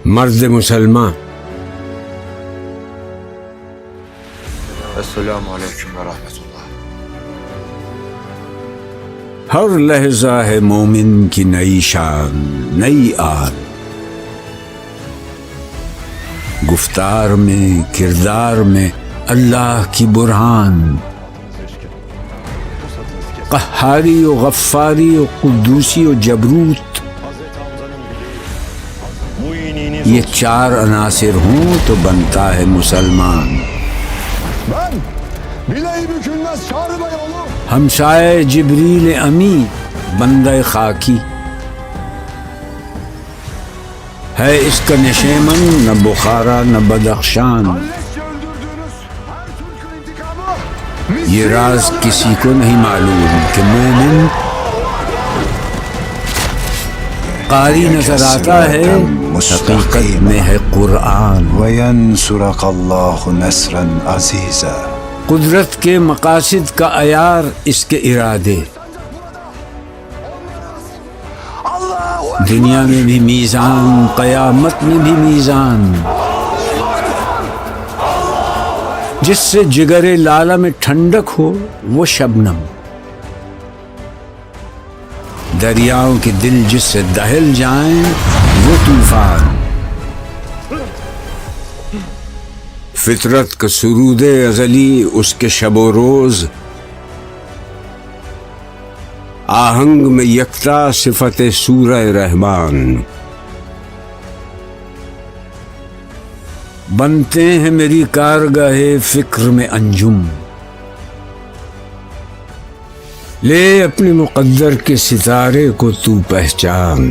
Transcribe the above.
مرد مسلمان. السلام علیکم ورحمۃ اللہ. ہر لحظہ ہے مومن کی نئی شان، نئی آن. گفتار میں، کردار میں اللہ کی برہان. قہاری و غفاری و قدوسی و جبروت، یہ چار عناصر ہوں تو بنتا ہے مسلمان. ہمسائے جبریل امی بندہ خاکی ہے، اس کا نشیمن نہ بخارا نہ بدخشان. یہ راز کسی کو نہیں معلوم کہ مومن قاری نظر آتا ہے، حقیقت میں ہے قرآن. وَيَنْصُرَكَ اللَّهُ نَصْرًا عَزِيزًا. قدرت کے مقاصد کا عیار اس کے ارادے. دنیا میں بھی میزان، قیامت میں بھی میزان. جس سے جگر لالہ میں ٹھنڈک ہو وہ شبنم، دریاؤں کے دل جس سے دہل جائیں وہ طوفان. فطرت کا سرود ازلی اس کے شب و روز، آہنگ میں یکتا صفت سورہ رحمان. بنتے ہیں میری کارگاہ فکر میں انجم، لے اپنے مقدر کے ستارے کو تو پہچان.